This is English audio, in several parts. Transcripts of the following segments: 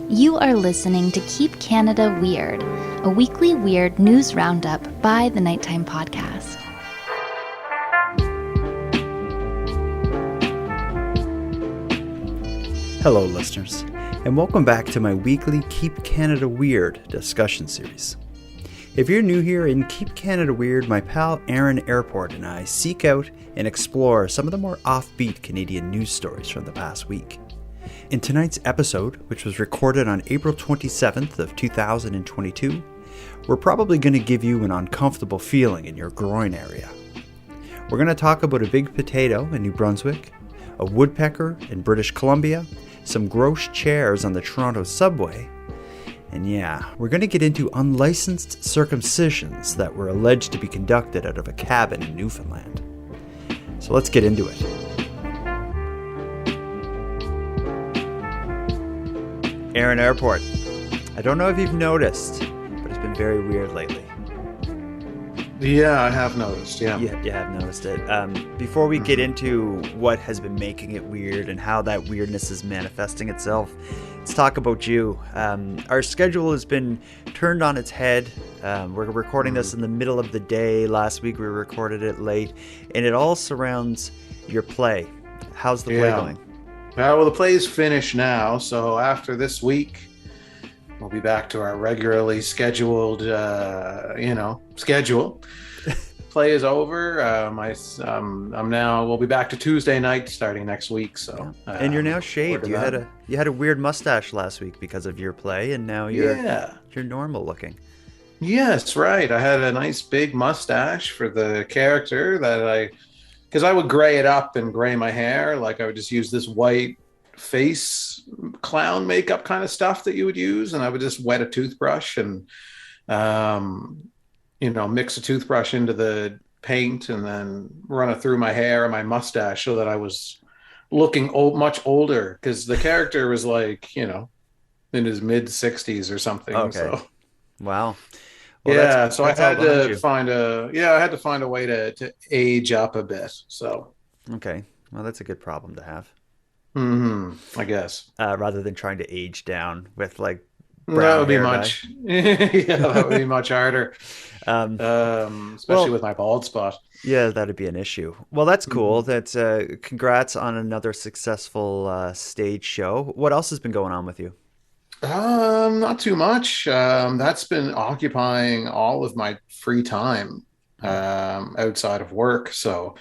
You are listening to Keep Canada Weird, a weekly weird news roundup by the Nighttime Podcast. Hello, listeners, and welcome back to my weekly Keep Canada Weird discussion series. If you're new here, in Keep Canada Weird, my pal Aaron Airport and I seek out and explore some of the more offbeat Canadian news stories from the past week. In tonight's episode, which was recorded on April 27th of 2022, we're probably going to give you an uncomfortable feeling in your groin area. We're going to talk about a big potato in New Brunswick, a woodpecker in British Columbia, some gross chairs on the Toronto subway, and yeah, we're going to get into unlicensed circumcisions that were alleged to be conducted out of a cabin in Newfoundland. So let's get into it. Aaron Airport. I don't know if you've noticed, but it's been very weird lately. Yeah, I have noticed, yeah. You have noticed it. Before we get into what has been making it weird and how that weirdness is manifesting itself, let's talk about you. Our schedule has been turned on its head. We're recording this in the middle of the day. Last week we recorded it late, and it all surrounds your play. How's the play going? Well, the play's finished now, so after this week, we'll be back to our regularly scheduled, schedule. Play is over. We'll be back to Tuesday night starting next week. So, and you're now shaved. You had a weird mustache last week because of your play, and now you're normal looking. Yes, right. I had a nice big mustache for the character because I would gray it up and gray my hair. Like I would just use this white face clown makeup kind of stuff that you would use. And I would just wet a toothbrush and, mix a toothbrush into the paint and then run it through my hair and my mustache so that I was looking much older, because the character was like, in his mid 60s or something. Okay. So. Wow. Well, so I had to find a way to age up a bit. So okay, well, that's a good problem to have. I guess rather than trying to age down with like brown that would be much. That would be much harder. Especially with my bald spot. Yeah, that'd be an issue. Well, that's cool. That's congrats on another successful stage show. What else has been going on with you? Not too much. That's been occupying all of my free time outside of work. So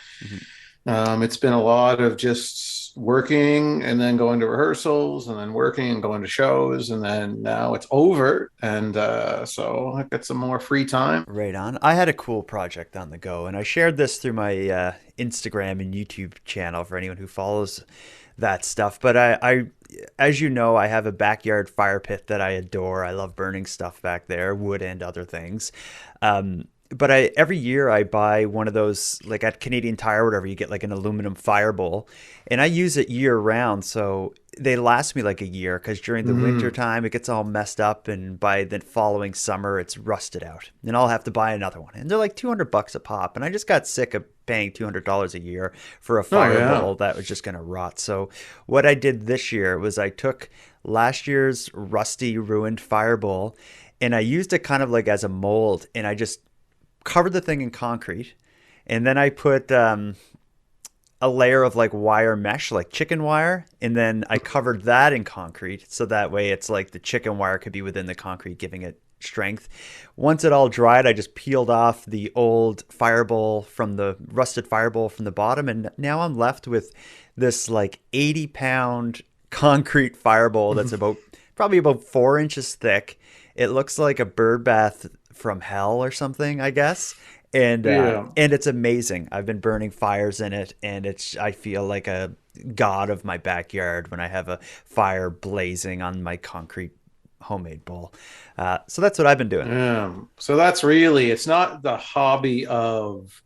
it's been a lot of just working and then going to rehearsals and then working and going to shows, and then now it's over, and so I've got some more free time. Right on. I had a cool project on the go, and I shared this through my Instagram and YouTube channel for anyone who follows that stuff. But I as you know, I have a backyard fire pit that I adore. I love burning stuff back there, wood and other things. But every year I buy one of those, like at Canadian Tire or whatever, you get like an aluminum fire bowl, and I use it year round. So they last me like a year, because during the winter time it gets all messed up, and by the following summer it's rusted out, and I'll have to buy another one. And they're like $200 a pop, and I just got sick of paying $200 a year for a fire bowl that was just going to rot. So what I did this year was I took last year's rusty, ruined fire bowl, and I used it kind of like as a mold, and I just covered the thing in concrete, and then I put a layer of like wire mesh, like chicken wire, and then I covered that in concrete, so that way it's like the chicken wire could be within the concrete, giving it strength. Once it all dried, I just peeled off the old rusted fireball from the bottom, and now I'm left with this like 80-pound concrete fireball that's probably about 4 inches thick. It looks like a bird bath from hell or something, I guess. And it's amazing. I've been burning fires in it, and I feel like a god of my backyard when I have a fire blazing on my concrete homemade bowl. So that's what I've been doing. So that's really, it's not the hobby of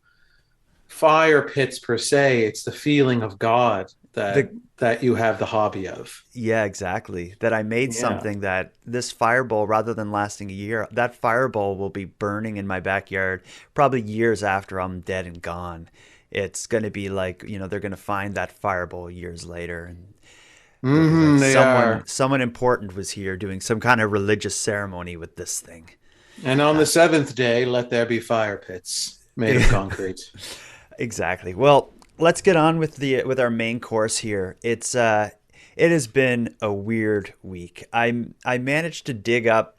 fire pits per se, it's the feeling of God that you have the hobby of. Yeah, exactly. That I made something that this fireball, rather than lasting a year, that fireball will be burning in my backyard probably years after I'm dead and gone. It's going to be like, they're going to find that fireball years later. And Looking like They are. someone important was here doing some kind of religious ceremony with this thing. And on the seventh day, let there be fire pits made of concrete. Exactly. Well, let's get on with the with our main course here. It has been a weird week. I managed to dig up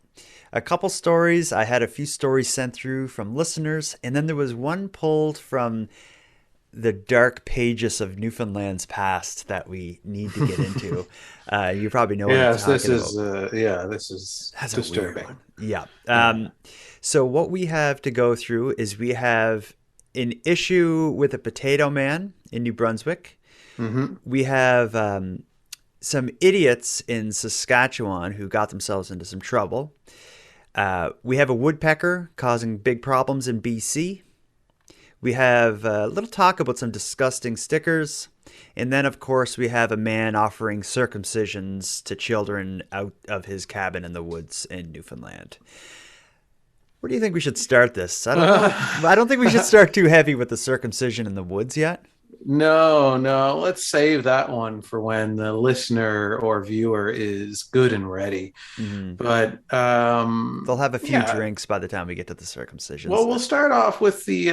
a couple stories. I had a few stories sent through from listeners, and then there was one pulled from the dark pages of Newfoundland's past that we need to get into. You probably know what I'm Yes, talking about. this is That's a weird disturbing. one. Yeah. Yeah. So what we have to go through is we have an issue with a potato man in New Brunswick. Hmm. We have some idiots in Saskatchewan who got themselves into some trouble. We have a woodpecker causing big problems in BC. We have a little talk about some disgusting stickers. And then, of course, we have a man offering circumcisions to children out of his cabin in the woods in Newfoundland. Where do you think we should start this? I don't know. I don't think we should start too heavy with the circumcision in the woods yet. No, no, let's save that one for when the listener or viewer is good and ready. Hmm. But They'll have a few yeah, drinks by the time we get to the circumcisions. well, we'll start off with the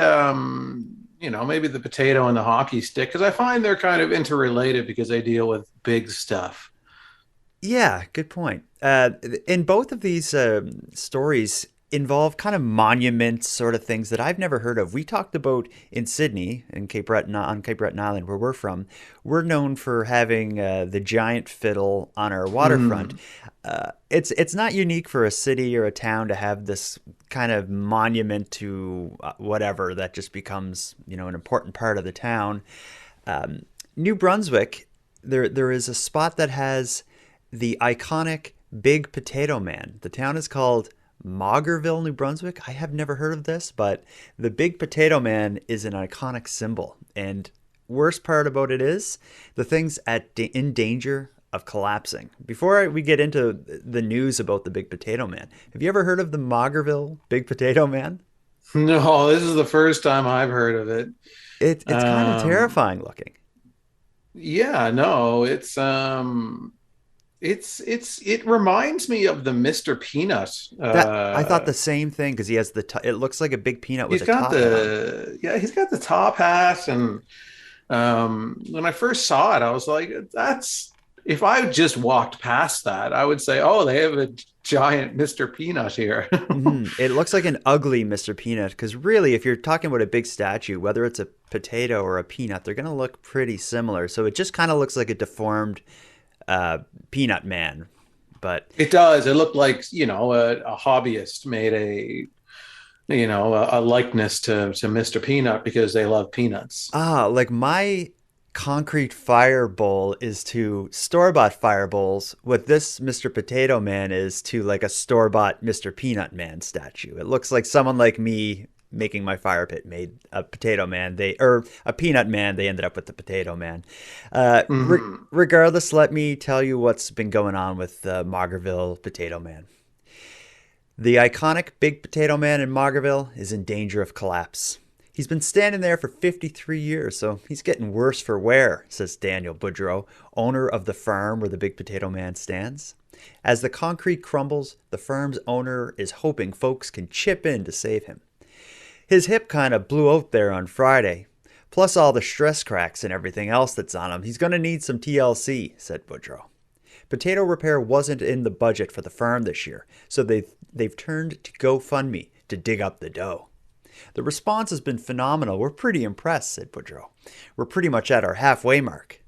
maybe the potato and the hockey stick because I find they're kind of interrelated because they deal with big stuff. Yeah, good point. In both of these stories involve kind of monuments, sort of things that I've never heard of. We talked about in Sydney, in Cape Breton, on Cape Breton Island, where we're from. We're known for having the giant fiddle on our waterfront. Mm. It's not unique for a city or a town to have this kind of monument to whatever that just becomes an important part of the town. New Brunswick, there is a spot that has the iconic Big Potato Man. The town is called Maugerville, New Brunswick. I have never heard of this, but the Big Potato Man is an iconic symbol. And worst part about it is the thing's in danger of collapsing. Before we get into the news about the Big Potato Man, have you ever heard of the Maugerville Big Potato Man? No, this is the first time I've heard of it. It's kind of Um, terrifying looking. yeah, no, it reminds me of the Mr. Peanut. That I thought the same thing because he has it looks like a big peanut with He's a got top hat on. he's got the top hat, and when I first saw it, I was like, that's if I just walked past that, I would say, oh, they have a giant Mr. Peanut here. It looks like an ugly Mr. Peanut because really, if you're talking about a big statue, whether it's a potato or a peanut, they're going to look pretty similar. So it just kind of looks like a deformed peanut man. But It does. It looked like, a hobbyist made a likeness to Mr. Peanut because they love peanuts. like my concrete fire bowl is to store-bought fire bowls. What this Mr. Potato Man is to like a store-bought Mr. Peanut Man statue. It looks like someone like me making my fire pit made a potato man. Or a peanut man. They ended up with the potato man. Hmm. Regardless, let me tell you what's been going on with the Maugerville Potato Man. The iconic Big Potato Man in Maugerville is in danger of collapse. He's been standing there for 53 years, so he's getting worse for wear, says Daniel Boudreau, owner of the farm where the Big Potato Man stands. As the concrete crumbles, the farm's owner is hoping folks can chip in to save him. His hip kind of blew out there on Friday. Plus all the stress cracks and everything else that's on him. He's going to need some TLC, said Boudreau. Potato repair wasn't in the budget for the farm this year, so they've turned to GoFundMe to dig up the dough. The response has been phenomenal. We're pretty impressed, said Boudreau. We're pretty much at our halfway mark.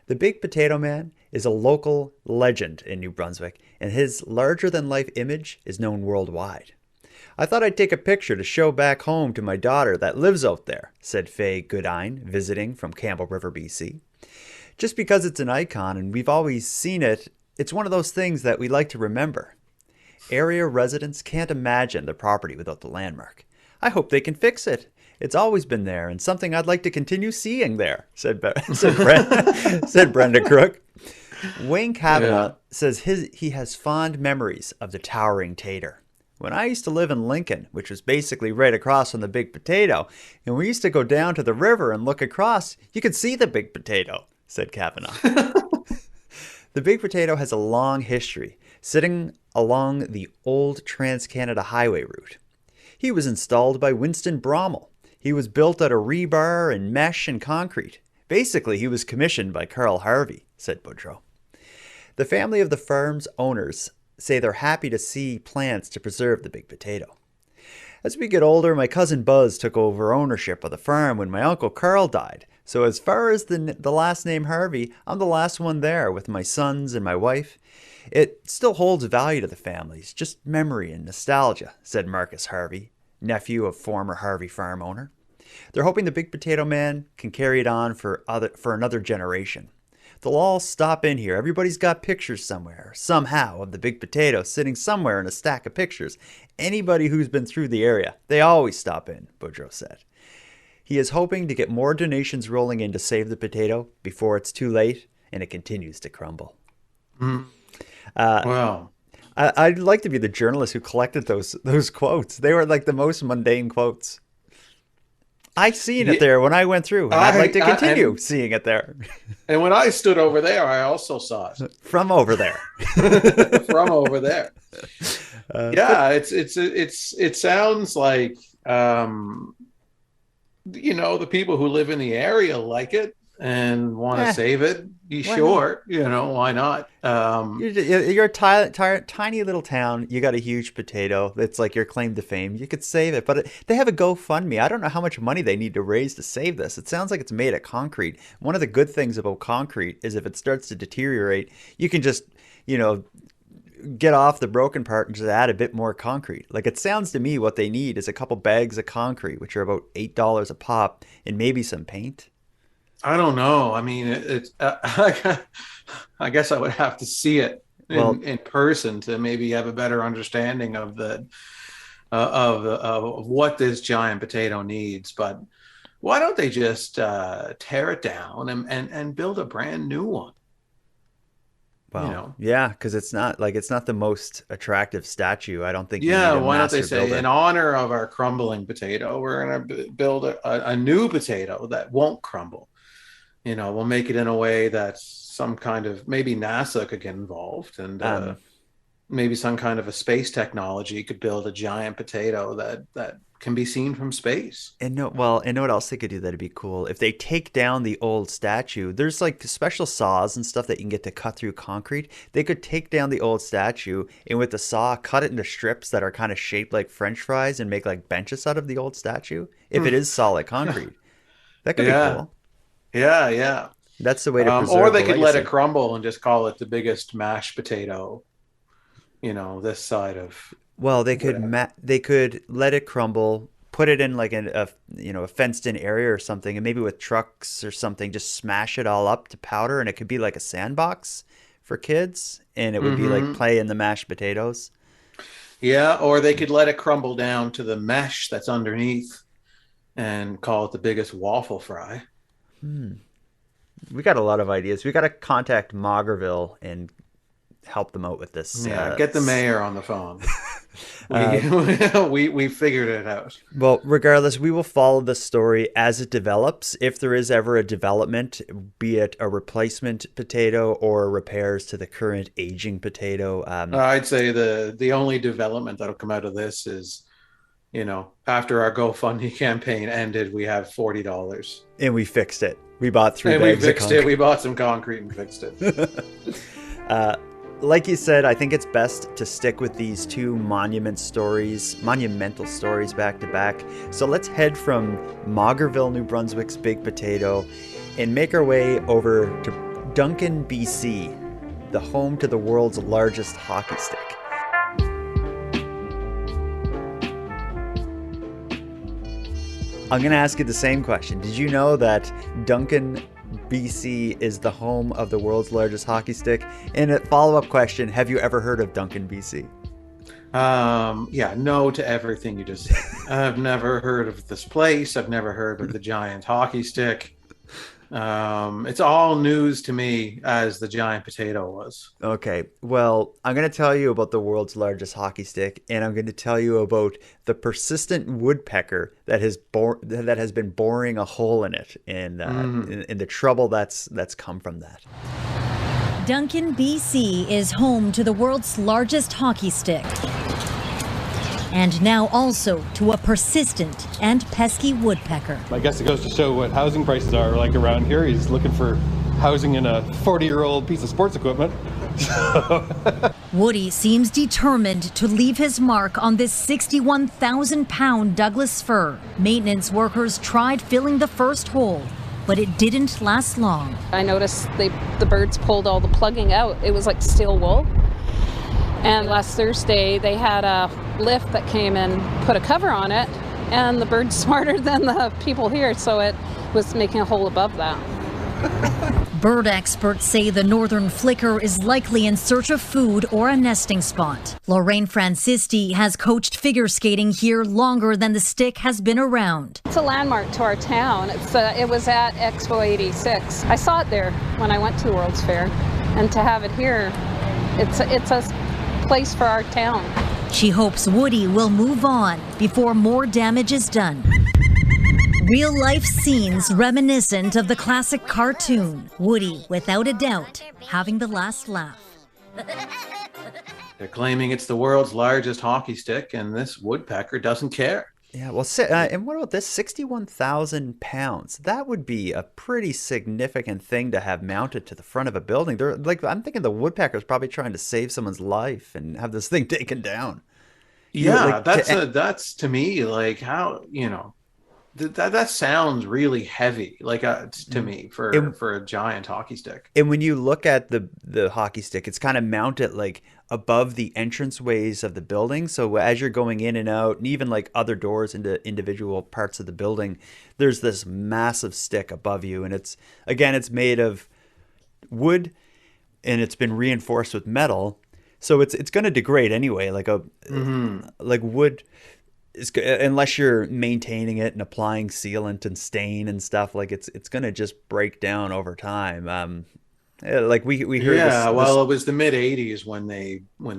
The Big Potato Man is a local legend in New Brunswick, and his larger-than-life image is known worldwide. I thought I'd take a picture to show back home to my daughter that lives out there, said Faye Goodine, visiting from Campbell River, BC. Just because it's an icon and we've always seen it, it's one of those things that we like to remember. Area residents can't imagine the property without the landmark. I hope they can fix it. It's always been there and something I'd like to continue seeing there, said Brenda Crook. Wayne Yeah. Cavanaugh says he has fond memories of the towering tater. When I used to live in Lincoln, which was basically right across from the Big Potato, and we used to go down to the river and look across, you could see the Big Potato, said Cavanaugh. The baked potato has a long history, sitting along the old Trans-Canada Highway route. He was installed by Winston Brommel. He was built out of rebar and mesh and concrete. Basically, he was commissioned by Carl Harvey, said Boudreau. The family of the farm's owners say they're happy to see plans to preserve the baked potato. As we get older, my cousin Buzz took over ownership of the farm when my uncle Carl died. So as far as the last name Harvey, I'm the last one there with my sons and my wife. It still holds value to the families, just memory and nostalgia, said Marcus Harvey, nephew of former Harvey farm owner. They're hoping the Big Potato Man can carry it on for another generation. They'll all stop in here. Everybody's got pictures somewhere, somehow, of the Big Potato sitting somewhere in a stack of pictures. Anybody who's been through the area, they always stop in, Boudreau said. He is hoping to get more donations rolling in to save the potato before it's too late and it continues to crumble. Wow. I'd like to be the journalist who collected those quotes. They were like the most mundane quotes. I seen it there when I went through, and I'd like to continue seeing it there. And when I stood over there, I also saw it. From over there. From over there. Yeah, it sounds like the people who live in the area like it and want to save it. Sure, why not? You're a tiny little town. You got a huge potato. That's like your claim to fame. You could save it, but they have a GoFundMe. I don't know how much money they need to raise to save this. It sounds like it's made of concrete. One of the good things about concrete is if it starts to deteriorate, you can just, get off the broken part and just add a bit more concrete. Like, it sounds to me what they need is a couple bags of concrete, which are about $8 a pop, and maybe some paint. I don't know. I mean, I guess I would have to see it in person to maybe have a better understanding of of what this giant potato needs. But why don't they just tear it down and build a brand new one? Well, yeah, because it's not the most attractive statue. I don't think. Why don't they say, in honor of our crumbling potato, we're going to build a new potato that won't crumble. We'll make it in a way that some kind of, maybe NASA could get involved, and maybe some kind of a space technology could build a giant potato that can be seen from space. And know what else they could do that'd be cool? If they take down the old statue, there's like special saws and stuff that you can get to cut through concrete. They could take down the old statue and with the saw cut it into strips that are kind of shaped like French fries and make like benches out of the old statue. If it is solid concrete, that could be cool. Yeah. That's the way to preserve or they the could legacy. let it crumble and just call it the biggest mashed potato, this side of. Well, they could let it crumble, put it in like a fenced-in area or something, and maybe with trucks or something, just smash it all up to powder, and it could be like a sandbox for kids, and it would be like play in the mashed potatoes. Yeah, or they could let it crumble down to the mesh that's underneath, and call it the biggest waffle fry. We got a lot of ideas. We got to contact Maugerville and help them out with this. Yeah, get the mayor on the phone. We figured it out. Well, regardless, we will follow the story as it develops. If there is ever a development, be it a replacement potato or repairs to the current aging potato. I'd say the only development that'll come out of this is, after our GoFundMe campaign ended, we have $40. And we fixed it. We bought 3 bags of concrete. We bought some concrete and fixed it. Like you said, I think it's best to stick with these two monumental stories back to back. So let's head from Maugerville, New Brunswick's Big Potato and make our way over to Duncan, BC, the home to the world's largest hockey stick. I'm going to ask you the same question. Did you know that Duncan, BC is the home of the world's largest hockey stick? And a follow-up question, have you ever heard of Duncan, BC? No to everything you just said. I've never heard of this place. I've never heard of the giant hockey stick. It's all news to me, as the giant potato was. Okay, well, I'm going to tell you about the world's largest hockey stick, and I'm going to tell you about the persistent woodpecker that has been boring a hole in it, and the trouble that's come from that. Duncan, BC is home to the world's largest hockey stick. And now also to a persistent and pesky woodpecker. I guess it goes to show what housing prices are like around here. He's looking for housing in a 40-year-old piece of sports equipment. Woody seems determined to leave his mark on this 61,000-pound Douglas fir. Maintenance workers tried filling the first hole, but it didn't last long. I noticed the birds pulled all the plugging out. It was like steel wool. And last Thursday, they had a lift that came and put a cover on it, and the bird's smarter than the people here, so it was making a hole above that. Bird experts say the northern flicker is likely in search of food or a nesting spot. Lorraine Francisti has coached figure skating here longer than the stick has been around. It's a landmark to our town. It was at Expo 86. I saw it there when I went to the World's Fair, and to have it here, it's a place for our town. She hopes Woody will move on before more damage is done. Real-life scenes reminiscent of the classic cartoon. Woody, without a doubt, having the last laugh. They're claiming it's the world's largest hockey stick, and this woodpecker doesn't care. Yeah, well, and what about this? 61,000 pounds. That would be a pretty significant thing to have mounted to the front of a building. They're like, I'm thinking the woodpecker's probably trying to save someone's life and have this thing taken down. Yeah, that's to me like how, that sounds really heavy, like to me for a giant hockey stick. And when you look at the hockey stick, it's kind of mounted like above the entranceways of the building. So as you're going in and out, and even like other doors into individual parts of the building, there's this massive stick above you. And it's made of wood, and it's been reinforced with metal. So it's going to degrade anyway, like wood. Unless you're maintaining it and applying sealant and stain and stuff, like it's going to just break down over time. Like we heard. Yeah, well, it was the mid '80s when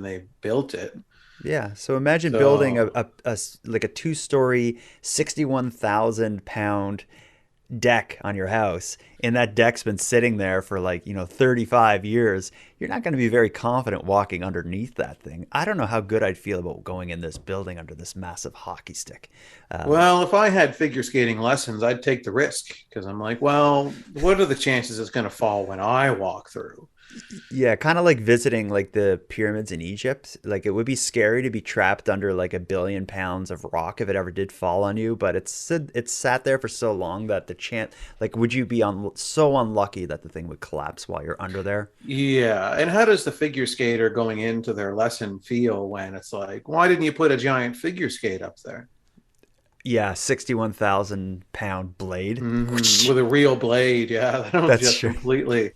they built it. Yeah, so imagine building a 2-story, 61,000 pound deck on your house, and that deck's been sitting there for 35 years. You're not going to be very confident walking underneath that thing. I don't know how good I'd feel about going in this building under this massive hockey stick. Well, if I had figure skating lessons, I'd take the risk, because I'm like, well, what are the chances it's going to fall when I walk through? Yeah, kind of like visiting like the pyramids in Egypt. Like it would be scary to be trapped under like 1 billion pounds of rock if it ever did fall on you. But it's sat there for so long that the chance, like, would you be so unlucky that the thing would collapse while you're under there? Yeah, and how does the figure skater going into their lesson feel when it's like, why didn't you put a giant figure skate up there? Yeah, 61,000 pound blade with a real blade. Yeah, that'll That's just true. completely.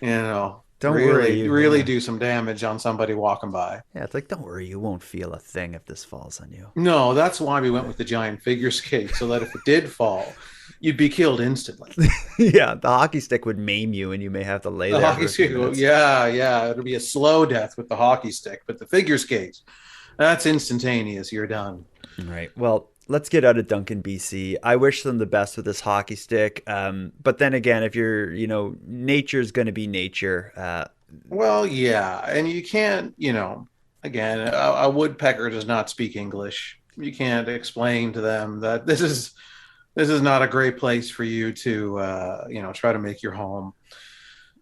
Don't worry, really do some damage on somebody walking by. Yeah, it's like, don't worry, you won't feel a thing if this falls on you. No, that's why we went with the giant figure skate, so that if it did fall, you'd be killed instantly. Yeah, the hockey stick would maim you, and you may have to lay there. The hockey stick, yeah, it'll be a slow death with the hockey stick, but the figure skate, that's instantaneous. You're done. Right. Well, let's get out of Duncan, BC. I wish them the best with this hockey stick. But then again, if you're, nature's going to be nature. Well, yeah. And you can't, again, a woodpecker does not speak English. You can't explain to them that this is not a great place for you to, try to make your home.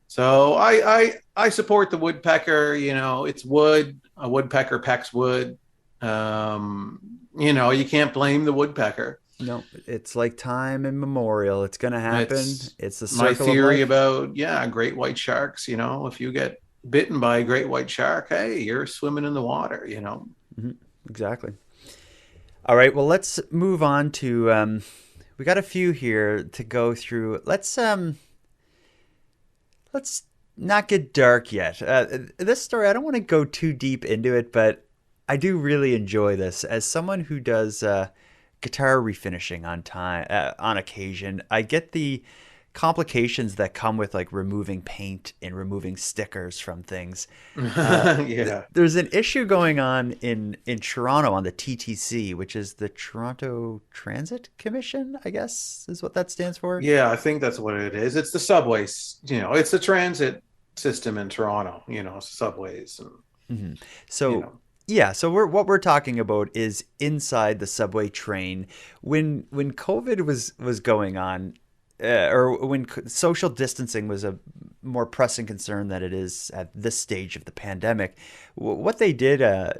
So I support the woodpecker. It's wood. A woodpecker pecks wood. You can't blame the woodpecker. No, it's like time immemorial. It's going to happen. It's the circle my theory of life. about, great white sharks. If you get bitten by a great white shark, hey, you're swimming in the water, Exactly. All right. Well, let's move on to, we got a few here to go through. Let's not get dark yet. This story, I don't want to go too deep into it, but I do really enjoy this. As someone who does guitar refinishing on occasion, I get the complications that come with like removing paint and removing stickers from things. Yeah. There's an issue going on in Toronto on the TTC, which is the Toronto Transit Commission, I guess is what that stands for. Yeah, I think that's what it is. It's the subways. It's the transit system in Toronto, subways and, So yeah, so what we're talking about is inside the subway train. When COVID was going on, or when social distancing was a more pressing concern than it is at this stage of the pandemic, what they did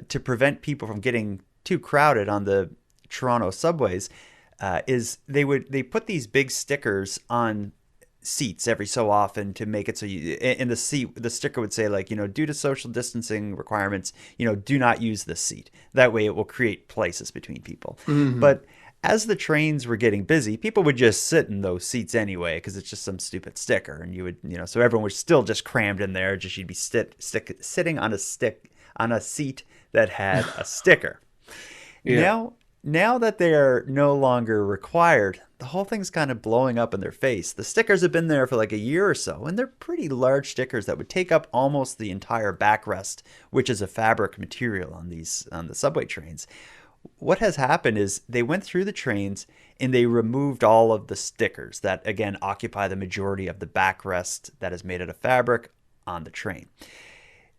to prevent people from getting too crowded on the Toronto subways is they put these big stickers on seats every so often to make it so you in the sticker would say, like, due to social distancing requirements, do not use this seat. That way it will create places between people. But as the trains were getting busy, people would just sit in those seats anyway because it's just some stupid sticker, and you would so everyone was still just crammed in there. Just you'd be sitting on a seat that had a sticker. yeah. Now that they are no longer required, the whole thing's kind of blowing up in their face. The stickers have been there for like a year or so, and they're pretty large stickers that would take up almost the entire backrest, which is a fabric material on the subway trains. What has happened is they went through the trains and they removed all of the stickers that, again, occupy the majority of the backrest that is made out of fabric on the train.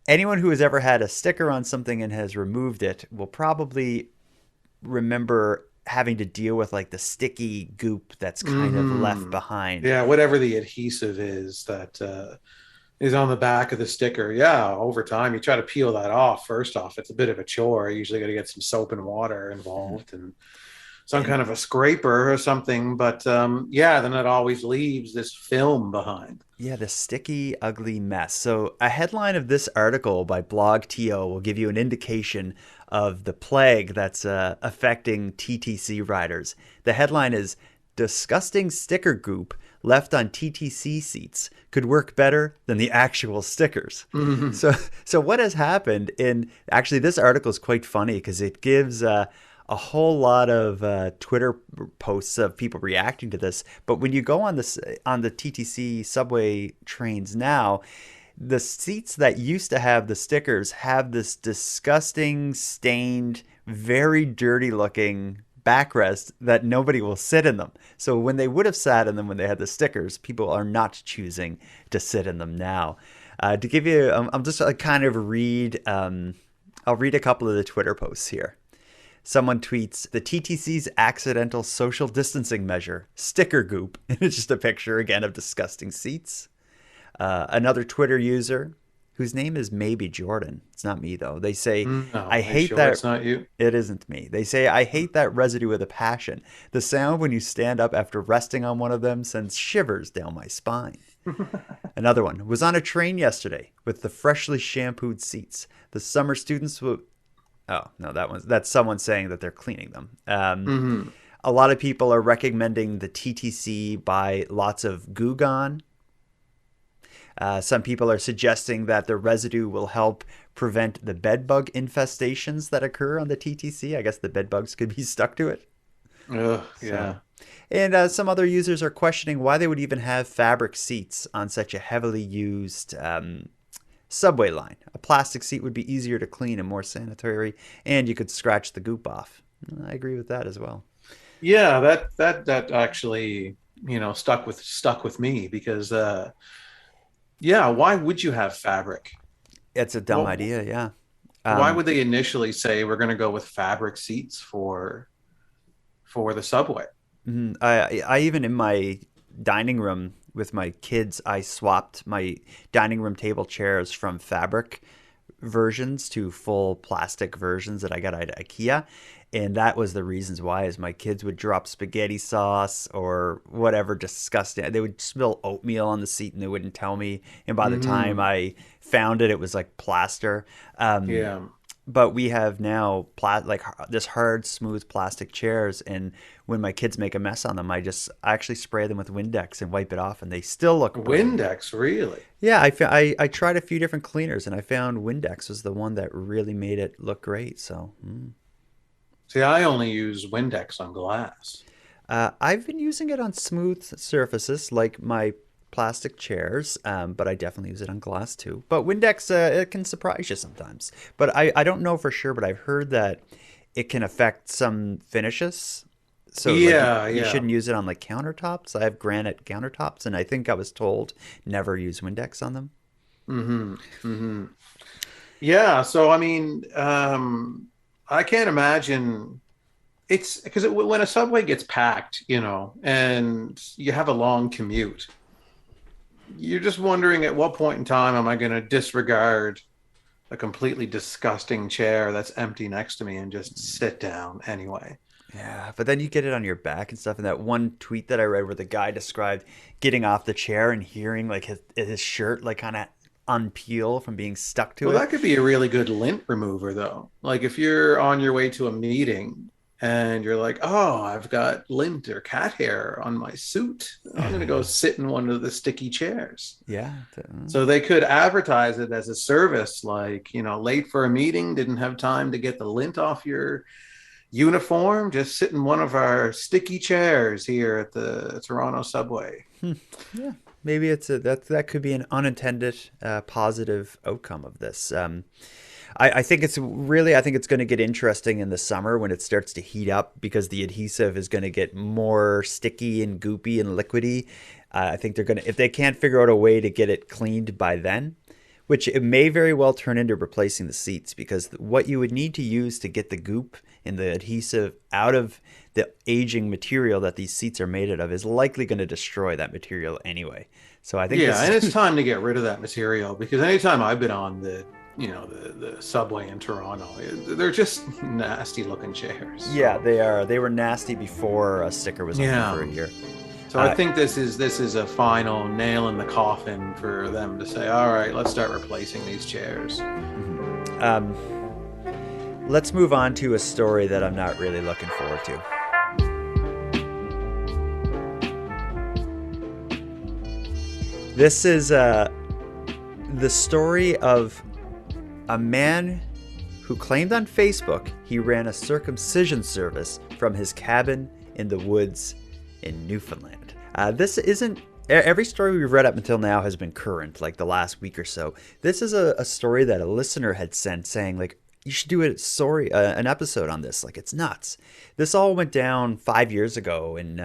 Anyone who has ever had a sticker on something and has removed it will probably remember having to deal with like the sticky goop that's kind of left behind. Yeah, whatever the adhesive is that is on the back of the sticker. Yeah, over time you try to peel that off. First off, it's a bit of a chore. You usually got to get some soap and water involved and some kind of a scraper or something. But yeah, then it always leaves this film behind. Yeah, the sticky, ugly mess. So a headline of this article by BlogTO will give you an indication of the plague that's affecting TTC riders. The headline is, "Disgusting sticker goop left on TTC seats could work better than the actual stickers." So what has happened actually this article is quite funny because it gives a whole lot of Twitter posts of people reacting to this. But when you go on the TTC subway trains now, the seats that used to have the stickers have this disgusting, stained, very dirty looking backrest that nobody will sit in them. So when they would have sat in them when they had the stickers, people are not choosing to sit in them now. To give you, I'm just kind of I'll read a couple of the Twitter posts here. Someone tweets, "The TTC's accidental social distancing measure, sticker goop." And it's just a picture again of disgusting seats. Another Twitter user, whose name is maybe Jordan. It's not me though. They say, "I hate sure that." It's not you. It isn't me. They say, "I hate that residue with a passion. The sound when you stand up after resting on one of them sends shivers down my spine." Another one, "Was on a train yesterday with the freshly shampooed seats. The summer students will..." Oh, no, that's someone saying that they're cleaning them. A lot of people are recommending the TTC buy lots of Goo Gone. Some people are suggesting that the residue will help prevent the bedbug infestations that occur on the TTC. I guess the bedbugs could be stuck to it. Yeah. And some other users are questioning why they would even have fabric seats on such a heavily used subway line. A plastic seat would be easier to clean and more sanitary, and you could scratch the goop off. I agree with that as well. Yeah, that actually, stuck with me because yeah, why would you have fabric? It's a dumb idea, yeah. Why would they initially say we're going to go with fabric seats for the subway? I even in my dining room with my kids, I swapped my dining room table chairs from fabric versions to full plastic versions that I got at IKEA. And that was the reasons why, is my kids would drop spaghetti sauce or whatever disgusting. They would spill oatmeal on the seat and they wouldn't tell me. And by the time I found it, it was like plaster. Yeah. But we have now this hard, smooth plastic chairs, and when my kids make a mess on them, I actually spray them with Windex and wipe it off, and they still look brilliant. Windex, really? Yeah, I tried a few different cleaners, and I found Windex was the one that really made it look great. So, See, I only use Windex on glass. I've been using it on smooth surfaces like my plastic chairs, but I definitely use it on glass too. But Windex, it can surprise you sometimes. But I don't know for sure, but I've heard that it can affect some finishes. So yeah, you shouldn't use it on countertops. I have granite countertops, and I think I was told never use Windex on them. Mm-hmm. Mm-hmm. Yeah. So I mean, I can't imagine. It's because when a subway gets packed, and you have a long commute, you're just wondering at what point in time am I going to disregard a completely disgusting chair that's empty next to me and just sit down anyway. Yeah, but then you get it on your back and stuff. And that one tweet that I read where the guy described getting off the chair and hearing like his shirt like kind of unpeel from being stuck to Well, it. that could be a really good lint remover, though. Like if you're on your way to a meeting and you're like, oh, I've got lint or cat hair on my suit. I'm going to go sit in one of the sticky chairs. Yeah. So they could advertise it as a service, like, late for a meeting, didn't have time to get the lint off your uniform, just sit in one of our sticky chairs here at the Toronto subway. Yeah. Maybe that could be an unintended positive outcome of this. I think it's going to get interesting in the summer when it starts to heat up because the adhesive is going to get more sticky and goopy and liquidy. I think if they can't figure out a way to get it cleaned by then, which it may very well turn into replacing the seats, because what you would need to use to get the goop and the adhesive out of the aging material that these seats are made out of is likely going to destroy that material anyway. So I think and it's time to get rid of that material, because anytime I've been on the subway in Toronto, they're just nasty looking chairs. Yeah, they are. They were nasty before a sticker was on them for a year. So I think this is a final nail in the coffin for them to say, all right, let's start replacing these chairs. Let's move on to a story that I'm not really looking forward to. This is the story of a man who claimed on Facebook he ran a circumcision service from his cabin in the woods in Newfoundland. This isn't every story we've read up until now has been current, like the last week or so. This is a story that a listener had sent saying, like, you should do an episode on this. Like, it's nuts. This all went down 5 years ago in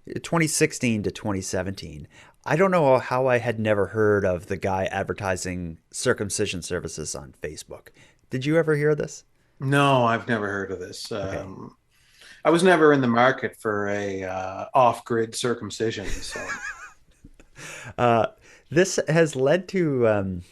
2016 to 2017. I don't know how I had never heard of the guy advertising circumcision services on Facebook. Did you ever hear this? No, I've never heard of this. Okay. I was never in the market for a off-grid circumcision. So this has led to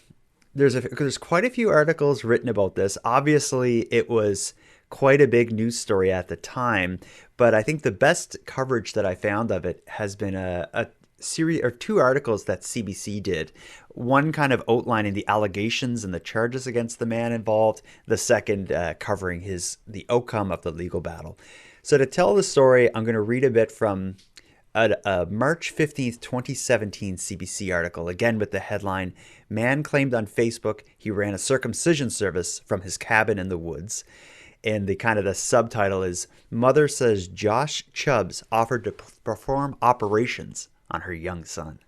there's quite a few articles written about this. Obviously, it was quite a big news story at the time, but I think the best coverage that I found of it has been a series or two articles that CBC did. One kind of outlining the allegations and the charges against the man involved. The second covering the outcome of the legal battle. So to tell the story, I'm going to read a bit from a March 15th, 2017 CBC article, again with the headline, "Man claimed on Facebook he ran a circumcision service from his cabin in the woods." And the subtitle is, "Mother says Josh Chubbs offered to perform operations on her young son."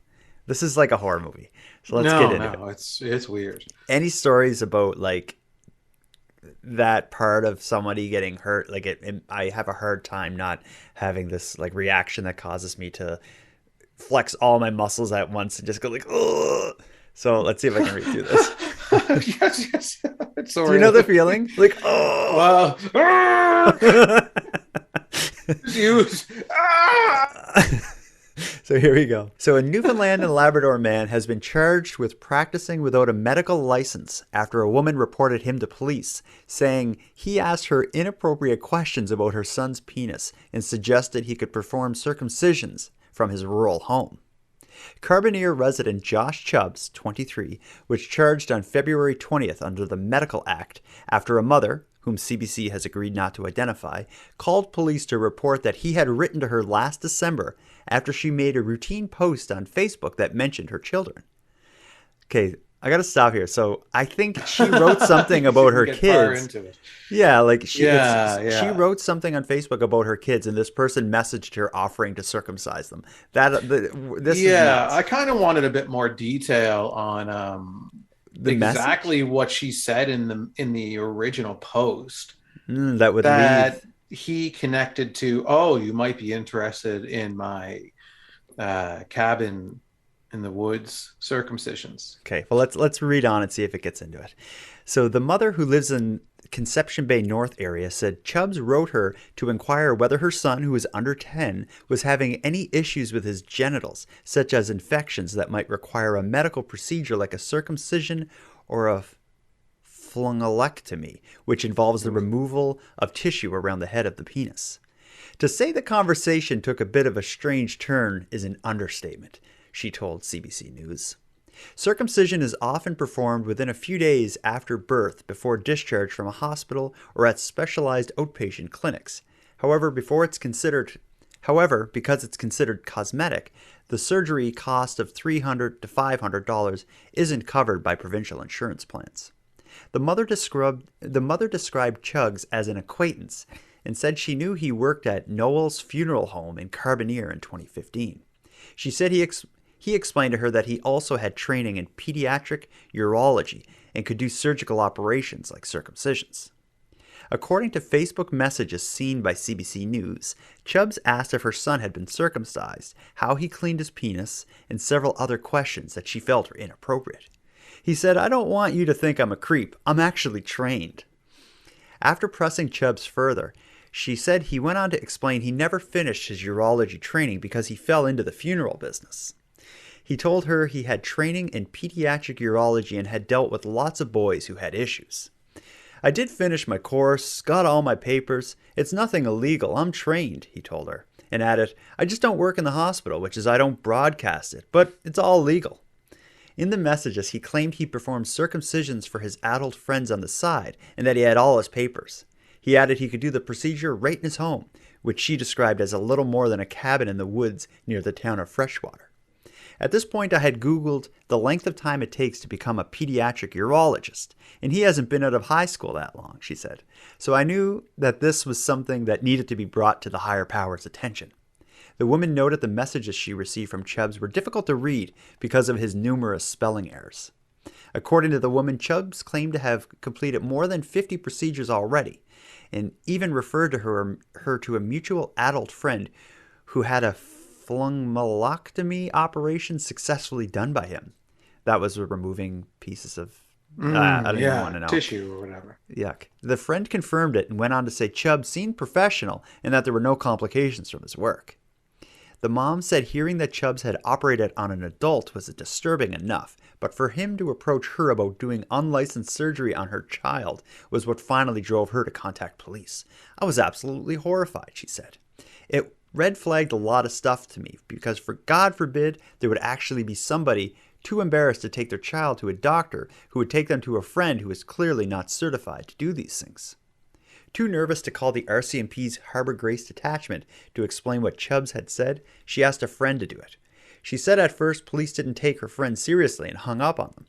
This is like a horror movie. So let's get into it. No, it's weird. Any stories about like that part of somebody getting hurt? Like I have a hard time not having this like reaction that causes me to flex all my muscles at once and just go like, ugh. So let's see if I can read through this. Yes. Do you know the feeling? Like, oh. So here we go. So a Newfoundland and Labrador man has been charged with practicing without a medical license after a woman reported him to police, saying he asked her inappropriate questions about her son's penis and suggested he could perform circumcisions from his rural home. Carbonear resident Josh Chubbs, 23, was charged on February 20th under the Medical Act after a mother, whom CBC has agreed not to identify, called police to report that he had written to her last December after she made a routine post on Facebook that mentioned her children. Okay, I gotta stop here. So I think she wrote something about her kids. Yeah, like she wrote something on Facebook about her kids, and this person messaged her offering to circumcise them. This is nuts. I kind of wanted a bit more detail on exactly what she said in the original post. That he connected to, oh, you might be interested in my cabin in the woods, circumcisions. Okay, well let's read on and see if it gets into it. So the mother who lives in Conception Bay North area said Chubbs wrote her to inquire whether her son, who was under 10, was having any issues with his genitals, such as infections that might require a medical procedure like a circumcision or a flungelectomy, which involves the removal of tissue around the head of the penis. To say the conversation took a bit of a strange turn is an understatement, she told CBC News. Circumcision is often performed within a few days after birth before discharge from a hospital or at specialized outpatient clinics. However, because it's considered cosmetic, the surgery cost of $300 to $500 isn't covered by provincial insurance plans. The mother described Chubbs as an acquaintance and said she knew he worked at Noel's funeral home in Carbonear in 2015. She said he explained to her that he also had training in pediatric urology and could do surgical operations like circumcisions. According to Facebook messages seen by CBC News, Chubbs asked if her son had been circumcised, how he cleaned his penis, and several other questions that she felt were inappropriate. He said, "I don't want you to think I'm a creep. I'm actually trained." After pressing Chubbs further, she said he went on to explain he never finished his urology training because he fell into the funeral business. He told her he had training in pediatric urology and had dealt with lots of boys who had issues. "I did finish my course, got all my papers. It's nothing illegal. I'm trained," he told her, and added, "I just don't work in the hospital, which is I don't broadcast it, but it's all legal." In the messages, he claimed he performed circumcisions for his adult friends on the side and that he had all his papers. He added he could do the procedure right in his home, which she described as a little more than a cabin in the woods near the town of Freshwater. At this point, I had Googled the length of time it takes to become a pediatric urologist, and he hasn't been out of high school that long, she said. So I knew that this was something that needed to be brought to the higher powers' attention. The woman noted the messages she received from Chubbs were difficult to read because of his numerous spelling errors. According to the woman, Chubbs claimed to have completed more than 50 procedures already, and even referred to her to a mutual adult friend who had a flungelectomy operation successfully done by him. That was removing pieces of I don't even want to know. Tissue or whatever. Yuck. The friend confirmed it and went on to say Chubb seemed professional and that there were no complications from his work. The mom said hearing that Chubbs had operated on an adult was disturbing enough, but for him to approach her about doing unlicensed surgery on her child was what finally drove her to contact police. "I was absolutely horrified," she said. "It red flagged a lot of stuff to me because for God forbid there would actually be somebody too embarrassed to take their child to a doctor who would take them to a friend who is clearly not certified to do these things." Too nervous to call the RCMP's Harbor Grace detachment to explain what Chubbs had said, she asked a friend to do it. She said at first police didn't take her friend seriously and hung up on them.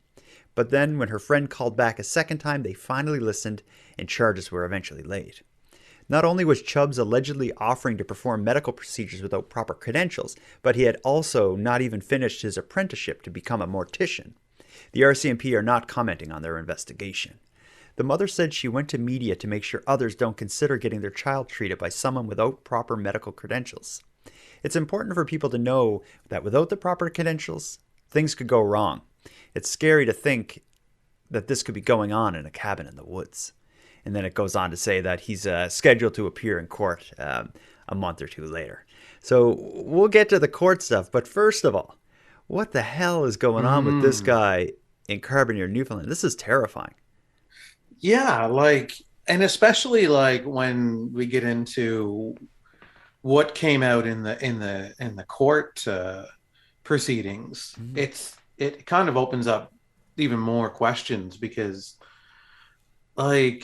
But then when her friend called back a second time, they finally listened and charges were eventually laid. Not only was Chubbs allegedly offering to perform medical procedures without proper credentials, but he had also not even finished his apprenticeship to become a mortician. The RCMP are not commenting on their investigation. The mother said she went to media to make sure others don't consider getting their child treated by someone without proper medical credentials. It's important for people to know that without the proper credentials, things could go wrong. It's scary to think that this could be going on in a cabin in the woods. And then it goes on to say that he's scheduled to appear in court a month or two later. So we'll get to the court stuff. But first of all, what the hell is going on with this guy in Carbonear, Newfoundland? This is terrifying. Yeah, and especially when we get into what came out in the court proceedings, it kind of opens up even more questions because, I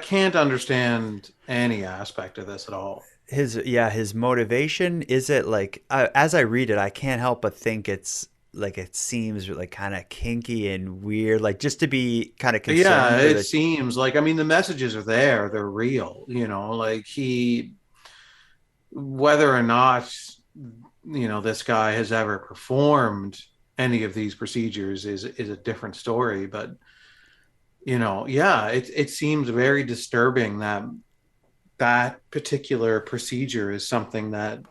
can't understand any aspect of this at all. His motivation, is it as I read it, I can't help but think it's it seems kind of kinky and weird, just to be kind of concerned. Yeah, it seems the messages are there, they're real, whether or not this guy has ever performed any of these procedures is a different story, but it seems very disturbing that particular procedure is something that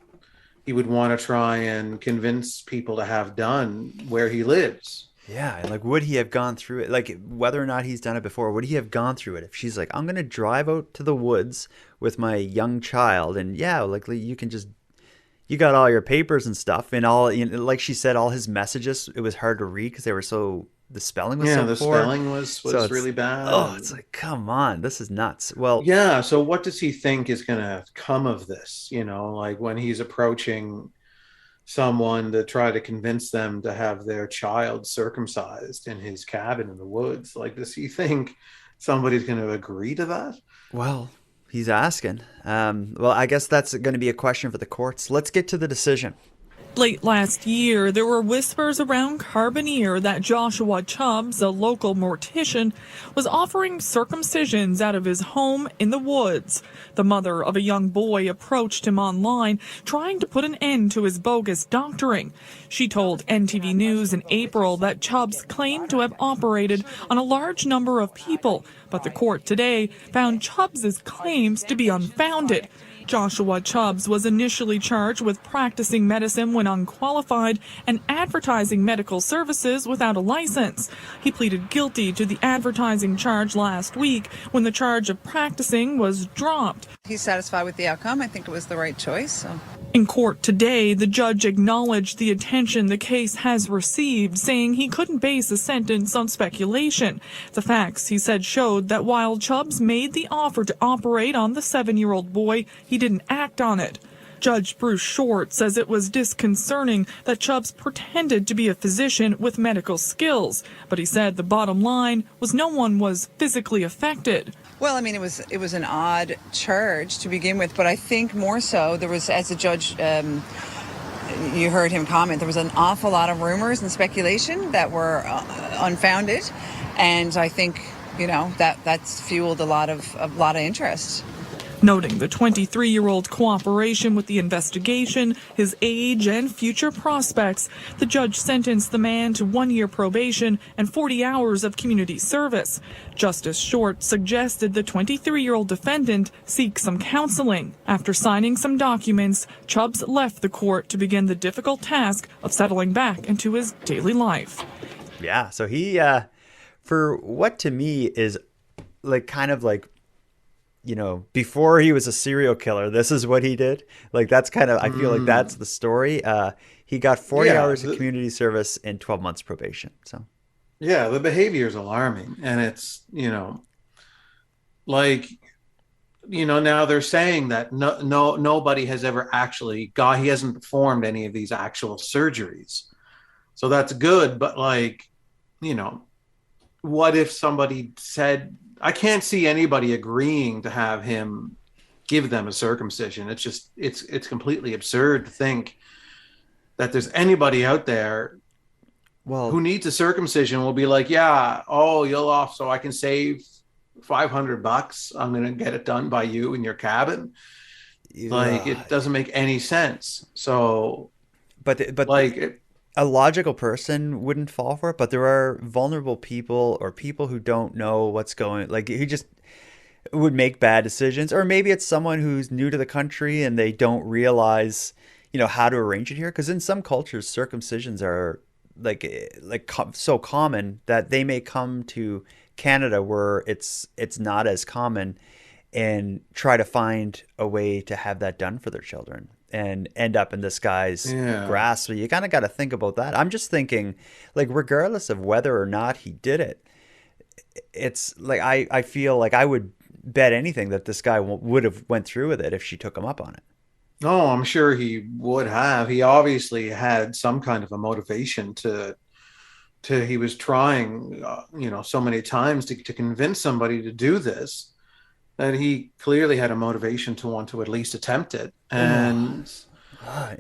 he would want to try and convince people to have done where he lives. Yeah, and like, would he have gone through it? Like, whether or not he's done it before, would he have gone through it if she's like, I'm gonna drive out to the woods with my young child, and yeah, like you can just, you got all your papers and stuff, and all, you know, like she said, all his messages, it was hard to read because they were so, the spelling was so The poor. spelling was So really bad. Oh, it's like, come on, this is nuts. Well, Yeah, so what does he think is going to come of this? Like when he's approaching someone to try to convince them to have their child circumcised in his cabin in the woods. Like, does he think somebody's going to agree to that? well, he's asking. Well, I guess that's going to be a question for the courts. Let's get to the decision. Late last year, there were whispers around Carbonear that Joshua Chubbs, a local mortician, was offering circumcisions out of his home in the woods. The mother of a young boy approached him online, trying to put an end to his bogus doctoring. She told NTV News in April that Chubbs claimed to have operated on a large number of people, but the court today found Chubbs' claims to be unfounded. Joshua Chubbs was initially charged with practicing medicine when unqualified and advertising medical services without a license. He pleaded guilty to the advertising charge last week when the charge of practicing was dropped. He's satisfied with the outcome. I think it was the right choice. So. In court today, the judge acknowledged the attention the case has received, saying he couldn't base a sentence on speculation. The facts, he said, showed that while Chubbs made the offer to operate on the 7-year-old boy, he didn't act on it. Judge Bruce Short says it was disconcerting that Chubbs pretended to be a physician with medical skills, but he said the bottom line was no one was physically affected. Well, I mean, it was an odd charge to begin with, but I think more so there was, as the judge, you heard him comment, there was an awful lot of rumors and speculation that were unfounded, and I think that's fueled a lot of interest. Noting the 23-year-old cooperation with the investigation, his age, and future prospects, the judge sentenced the man to 1-year probation and 40 hours of community service. Justice Short suggested the 23-year-old defendant seek some counseling. After signing some documents, Chubbs left the court to begin the difficult task of settling back into his daily life. Yeah, so he, for what to me is like kind of like, before he was a serial killer, this is what he did. Like, that's kind of, I feel like that's the story. He got 40 hours of community service and 12 months probation. So, yeah, the behavior is alarming. And it's, now they're saying that nobody has ever actually he hasn't performed any of these actual surgeries. So that's good. But what if somebody said, I can't see anybody agreeing to have him give them a circumcision. It's just, it's completely absurd to think that there's anybody out there who needs a circumcision will be like, you'll off so I can save $500. I'm going to get it done by you in your cabin. It doesn't make any sense. So, but a logical person wouldn't fall for it, but there are vulnerable people or people who don't know what's going, who just would make bad decisions. Or maybe it's someone who's new to the country and they don't realize, how to arrange it here. Because in some cultures, circumcisions are so common that they may come to Canada where it's not as common and try to find a way to have that done for their children and end up in this guy's grasp. So you kind of got to think about that. I'm just thinking, regardless of whether or not he did it, it's I feel like I would bet anything that this guy would have went through with it if she took him up on it. Oh, I'm sure he would have. He obviously had some kind of a motivation to he was trying, so many times to convince somebody to do this, that he clearly had a motivation to want to at least attempt it. And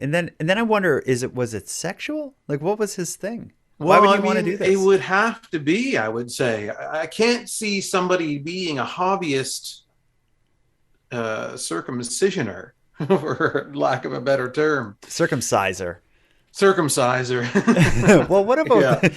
then I wonder, was it sexual? What was his thing? Why would he want to do this? It would have to be, I would say. I can't see somebody being a hobbyist circumcisioner, for lack of a better term. Circumciser. Circumciser. Well, what about Yeah. The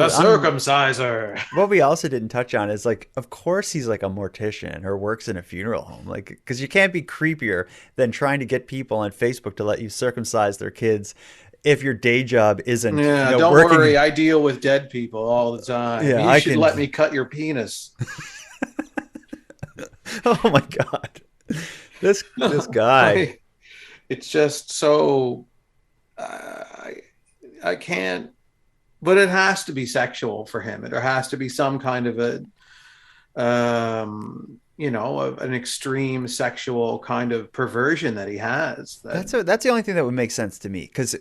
circumciser. what we also didn't touch on is like, of course he's like a mortician or works in a funeral home, like because you can't be creepier than trying to get people on Facebook to let you circumcise their kids if your day job isn't Yeah, don't working. worry. I deal with dead people all the time. Yeah, You should let me cut your penis. Oh my god, this guy. It's just so I can't. But it has to be sexual for him. There has to be some kind of an extreme sexual kind of perversion that he has. That's the only thing that would make sense to me, because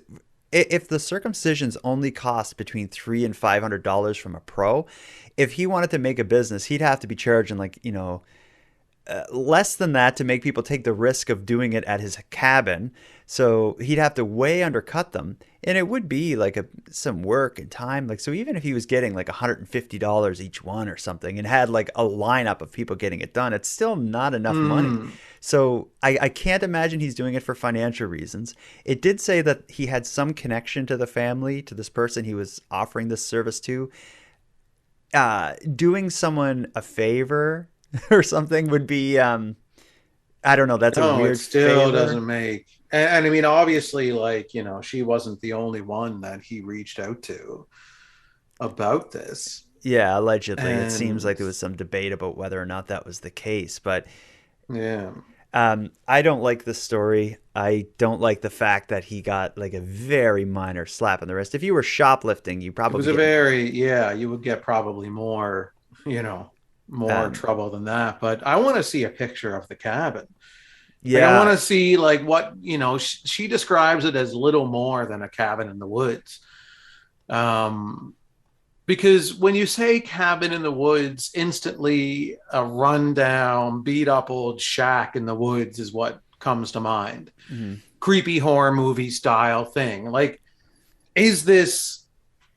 if the circumcisions only cost between $300 and $500 from a pro, if he wanted to make a business, he'd have to be charging less than that to make people take the risk of doing it at his cabin. So he'd have to way undercut them, and it would be like some work and time. Like, so even if he was getting like $150 each one or something and had like a lineup of people getting it done, it's still not enough money. So I can't imagine he's doing it for financial reasons. It did say that he had some connection to the family, to this person he was offering this service to. Doing someone a favor or something would be, I don't know. That's a weird. It still favor. doesn't make. And I mean, obviously, she wasn't the only one that he reached out to about this. Yeah, allegedly. It seems like there was some debate about whether or not that was the case. But yeah, I don't like the story. I don't like the fact that he got like a very minor slap on the wrist. If you were shoplifting, you probably you would get probably more, trouble than that. But I want to see a picture of the cabin. Yeah, I want to see like what, she describes it as little more than a cabin in the woods. Because when you say cabin in the woods, instantly a rundown, beat up old shack in the woods is what comes to mind. Mm-hmm. Creepy horror movie style thing. Like, is this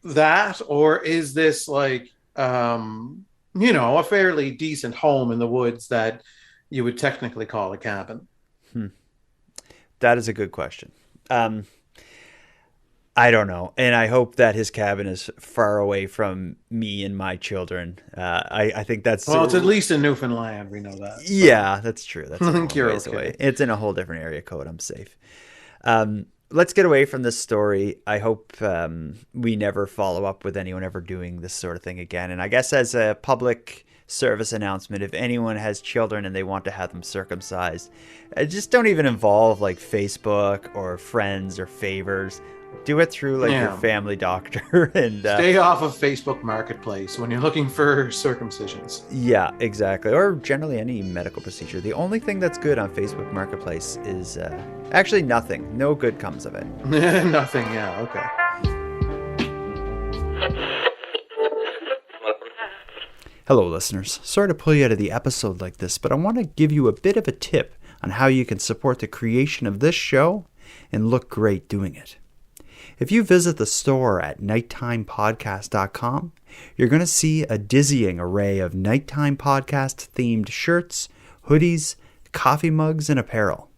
that, or is this like, a fairly decent home in the woods that you would technically call a cabin? That is a good question. I don't know. And I hope that his cabin is far away from me and my children. I think that's... Well, it's at least in Newfoundland. We know that. So. Yeah, that's true. That's I think you're okay. Away. It's in a whole different area code. I'm safe. Let's get away from this story. I hope we never follow up with anyone ever doing this sort of thing again. And I guess as a public service announcement, if anyone has children and they want to have them circumcised, just don't even involve like Facebook or friends or favors. Do it through your family doctor and stay off of Facebook Marketplace when you're looking for circumcisions. Yeah, exactly. Or generally any medical procedure. The only thing that's good on Facebook Marketplace is actually nothing. No good comes of it. Nothing. Yeah. Okay. Hello, listeners. Sorry to pull you out of the episode like this, but I want to give you a bit of a tip on how you can support the creation of this show and look great doing it. If you visit the store at nighttimepodcast.com, you're going to see a dizzying array of Nighttime Podcast themed shirts, hoodies, coffee mugs, and apparel.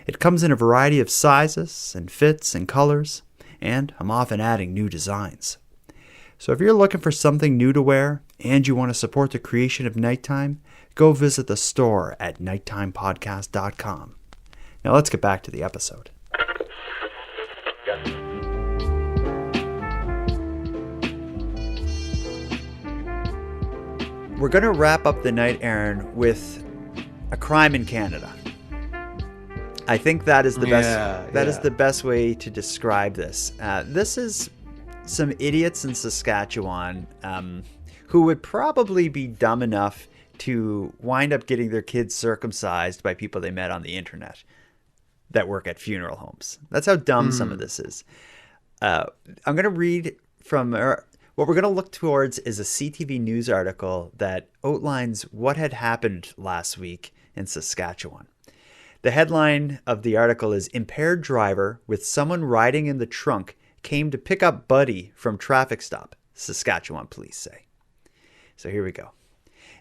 It comes in a variety of sizes and fits and colors, and I'm often adding new designs. So if you're looking for something new to wear and you want to support the creation of Nighttime, go visit the store at nighttimepodcast.com. Now let's get back to the episode. We're going to wrap up the night, Aaron, with a crime in Canada. I think that is the best. That is the best way to describe this. This is some idiots in Saskatchewan who would probably be dumb enough to wind up getting their kids circumcised by people they met on the internet that work at funeral homes. That's how dumb some of this is. I'm going to read from... What we're going to look towards is a CTV News article that outlines what had happened last week in Saskatchewan. The headline of the article is "Impaired driver with someone riding in the trunk came to pick up buddy from traffic stop," Saskatchewan police say. So here we go.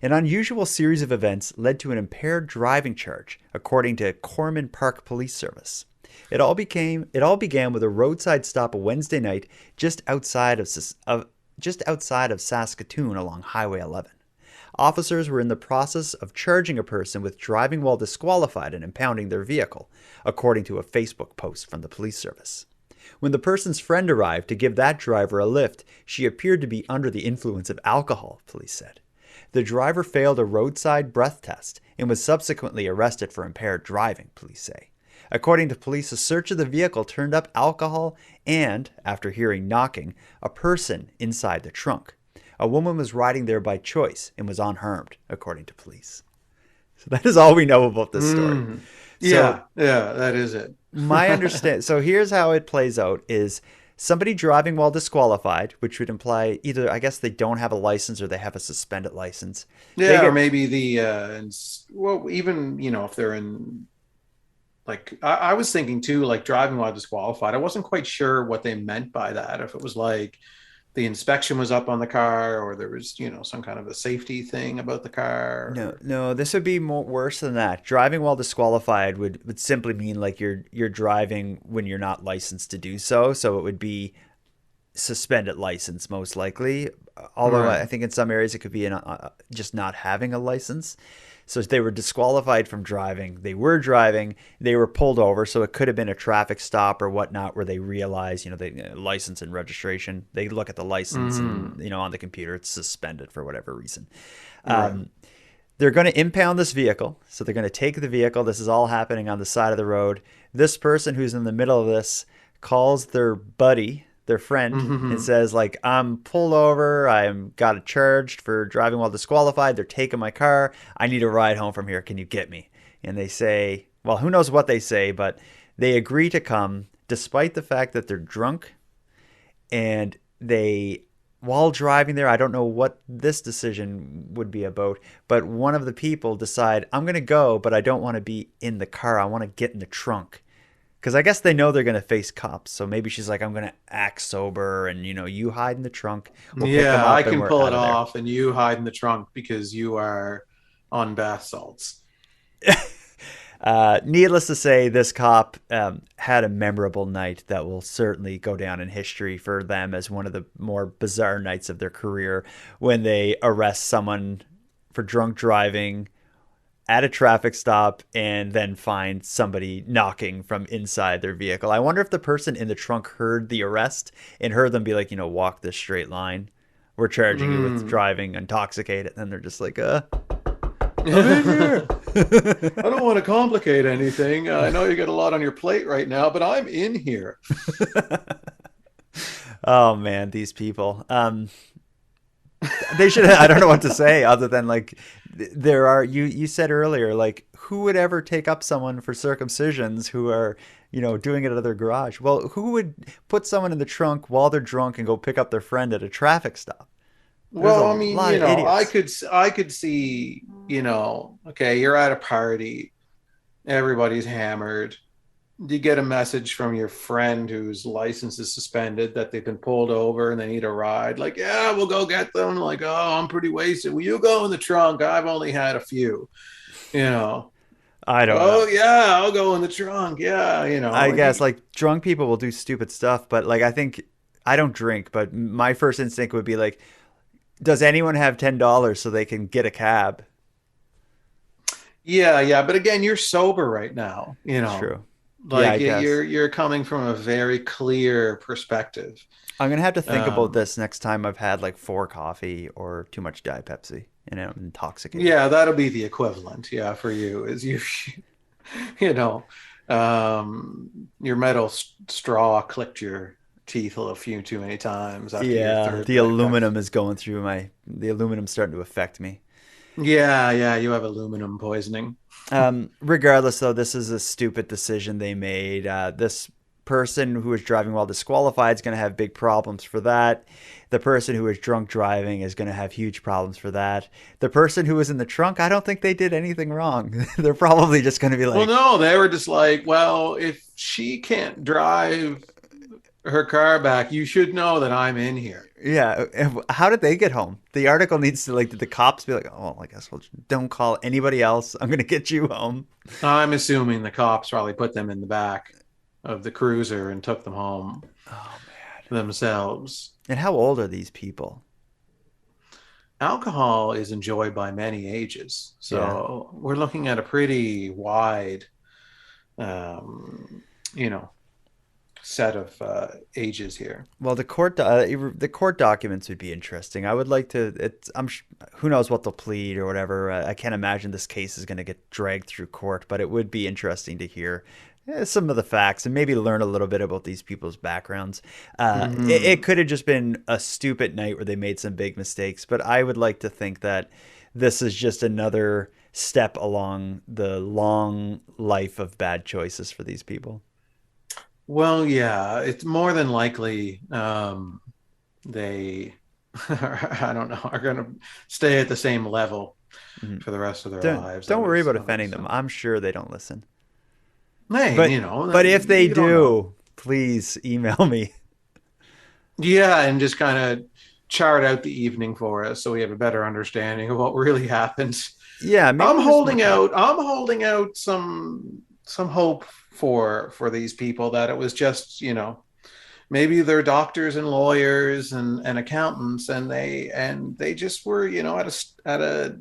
An unusual series of events led to an impaired driving charge, according to Corman Park Police Service. It all began with a roadside stop a Wednesday night just outside of Saskatoon along Highway 11. Officers were in the process of charging a person with driving while disqualified and impounding their vehicle, according to a Facebook post from the police service. When the person's friend arrived to give that driver a lift, she appeared to be under the influence of alcohol, police said. The driver failed a roadside breath test and was subsequently arrested for impaired driving, police say. According to police, a search of the vehicle turned up alcohol and, after hearing knocking, a person inside the trunk. A woman was riding there by choice and was unharmed, according to police. So that is all we know about this story. Yeah, that is it. My understand. So here's how it plays out: is somebody driving while disqualified, which would imply either, I guess, they don't have a license or they have a suspended license. Yeah, or maybe even if they're in. Like, I was thinking too, like driving while disqualified. I wasn't quite sure what they meant by that. If it was like the inspection was up on the car, or there was, some kind of a safety thing about the car. No, this would be worse than that. Driving while disqualified would simply mean like you're driving when you're not licensed to do so. So it would be suspended license most likely. Although I think in some areas it could be just not having a license. So they were disqualified from driving. They were driving. They were pulled over. So it could have been a traffic stop or whatnot where they realize, they license and registration. They look at the license and, on the computer, it's suspended for whatever reason. They're going to impound this vehicle. So they're going to take the vehicle. This is all happening on the side of the road. This person who's in the middle of this calls their buddy, their friend, and says, like, I'm pulled over. I'm got charged for driving while disqualified. They're taking my car. I need a ride home from here. Can you get me? And they say, well, who knows what they say, but they agree to come despite the fact that they're drunk. And while driving there, I don't know what this decision would be about, but one of the people decide, I'm going to go, but I don't want to be in the car. I want to get in the trunk. Because I guess they know they're going to face cops. So maybe she's like, I'm going to act sober and, you hide in the trunk. We'll pick them up I can pull it off and you hide in the trunk because you are on bath salts. Needless to say, this cop had a memorable night that will certainly go down in history for them as one of the more bizarre nights of their career when they arrest someone for drunk driving at a traffic stop and then find somebody knocking from inside their vehicle. I wonder if the person in the trunk heard the arrest and heard them be like, walk this straight line. We're charging you with driving intoxicated. And they're just like, I'm in here. I don't want to complicate anything. I know you got a lot on your plate right now, but I'm in here. Oh man, these people. They should. I don't know what to say other than like there are. You said earlier, like, who would ever take up someone for circumcisions who are doing it at their garage? Well, who would put someone in the trunk while they're drunk and go pick up their friend at a traffic stop? Well, I mean, I could see, okay, you're at a party, everybody's hammered. You get a message from your friend whose license is suspended that they've been pulled over and they need a ride. Like, yeah, we'll go get them. Like, oh, I'm pretty wasted. Will you go in the trunk? I've only had a few, I don't know. Oh, yeah, I'll go in the trunk. Yeah, I guess like drunk people will do stupid stuff, but like I don't drink, but my first instinct would be like, does anyone have $10 so they can get a cab? Yeah, but again, you're sober right now. True. Like you're coming from a very clear perspective. I'm gonna have to think about this next time I've had like 4 coffee or too much Diet Pepsi and I'm intoxicated. Yeah, that'll be the equivalent. Yeah, for you is your metal straw clipped your teeth a few too many times. After your the aluminum is going through the aluminum's starting to affect me. Yeah, you have aluminum poisoning. Regardless, though, this is a stupid decision they made. This person who was driving while disqualified is going to have big problems for that. The person who was drunk driving is going to have huge problems for that. The person who was in the trunk, I don't think they did anything wrong. They're probably just going to be like... Well, no, they were just like, well, if she can't drive her car back, you should know that I'm in here. Yeah. How did they get home? The article needs to did the cops be like, oh, I guess we'll don't call anybody else. I'm going to get you home. I'm assuming the cops probably put them in the back. the cruiser and took them home themselves. And how old are these people? Alcohol is enjoyed by many ages. So we're looking at a pretty wide, set of ages here. Well, the court documents would be interesting. I would like to. Who knows what they'll plead or whatever. I can't imagine this case is going to get dragged through court, but it would be interesting to hear some of the facts and maybe learn a little bit about these people's backgrounds. It could have just been a stupid night where they made some big mistakes, but I would like to think that this is just another step along the long life of bad choices for these people. Well, yeah, it's more than likely they, I don't know, are going to stay at the same level for the rest of their lives. Don't worry about offending them. I'm sure they don't listen. Hey, but if they do, please email me. Yeah, and just kind of chart out the evening for us so we have a better understanding of what really happened. Yeah, I'm holding out some hope for these people that it was just, maybe they're doctors and lawyers and accountants, and they just were, at a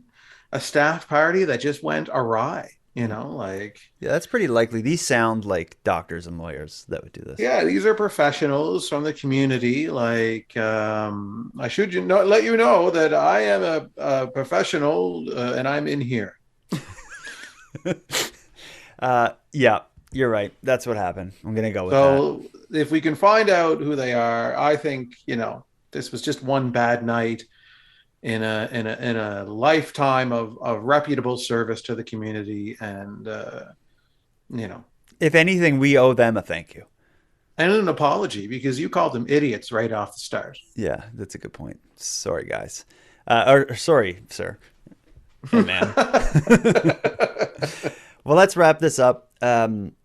staff party that just went awry. Yeah, that's pretty likely. These sound like doctors and lawyers that would do this. Yeah, these are professionals from the community. I should let you know that I am a professional and I'm in here. Yeah, you're right. That's what happened. I'm going to go with that. So if we can find out who they are, I think, this was just one bad night in a lifetime of reputable service to the community, and if anything, we owe them a thank you and an apology, because you called them idiots right off the start. Yeah, that's a good point. Sorry, guys. Or sorry, sir. Hey, man. Well, let's wrap this up.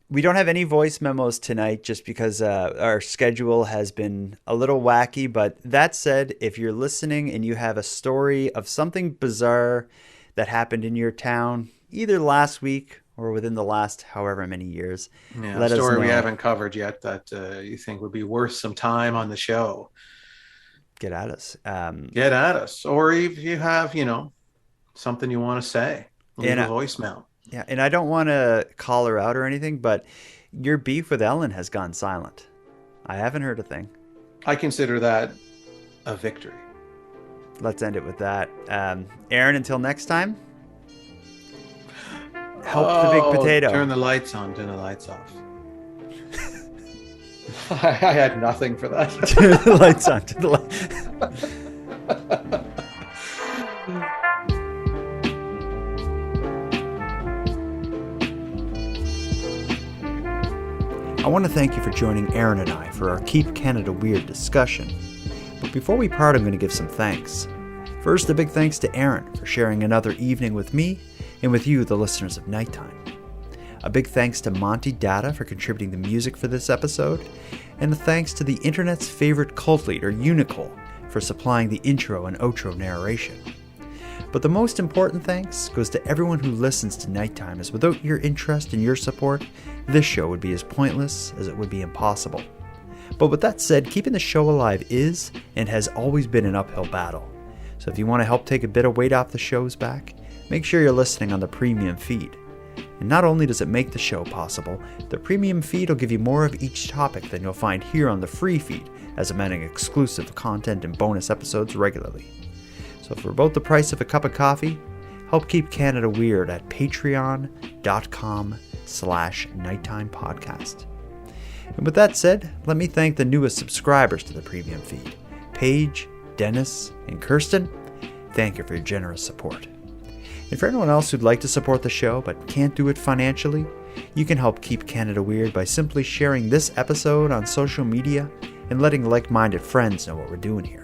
We don't have any voice memos tonight just because our schedule has been a little wacky. But that said, if you're listening and you have a story of something bizarre that happened in your town, either last week or within the last however many years, let us know. A story we haven't covered yet that you think would be worth some time on the show, get at us. Or if you have, something you want to say, leave a voicemail. Yeah, and I don't want to call her out or anything, but your beef with Ellen has gone silent. I haven't heard a thing. I consider that a victory. Let's end it with that. Aaron, until next time, help the big potato. Turn the lights on, turn the lights off. I had nothing for that. Turn the lights on, turn the lights. I want to thank you for joining Aaron and I for our Keep Canada Weird discussion. But before we part, I'm going to give some thanks. First, a big thanks to Aaron for sharing another evening with me and with you, the listeners of Nighttime. A big thanks to Monty Datta for contributing the music for this episode, and a thanks to the internet's favorite cult leader, Unicole, for supplying the intro and outro narration. But the most important thanks goes to everyone who listens to Nighttime, as without your interest and your support, this show would be as pointless as it would be impossible. But with that said, keeping the show alive is and has always been an uphill battle. So if you want to help take a bit of weight off the show's back, make sure you're listening on the premium feed. And not only does it make the show possible, the premium feed will give you more of each topic than you'll find here on the free feed, as I'm adding exclusive content and bonus episodes regularly. So for about the price of a cup of coffee, help keep Canada weird at patreon.com/nighttime podcast. And with that said, let me thank the newest subscribers to the premium feed, Paige, Dennis, and Kirsten. Thank you for your generous support. And for anyone else who'd like to support the show but can't do it financially, you can help keep Canada weird by simply sharing this episode on social media and letting like-minded friends know what we're doing here.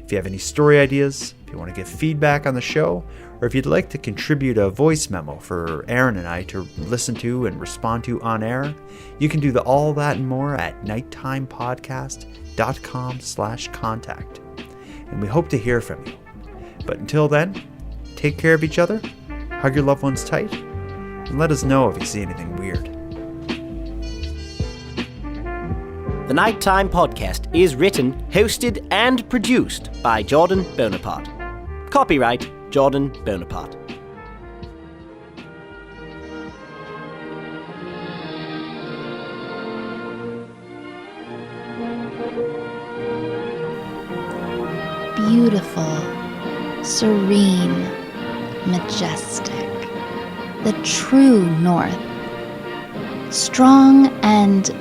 If you have any story ideas, if you want to give feedback on the show, or if you'd like to contribute a voice memo for Aaron and I to listen to and respond to on air, you can do all that and more at nighttimepodcast.com/contact. And we hope to hear from you. But until then, take care of each other, hug your loved ones tight, and let us know if you see anything weird. The Nighttime Podcast is written, hosted, and produced by Jordan Bonaparte. Copyright Jordan Bonaparte. Beautiful, serene, majestic. The true North. Strong and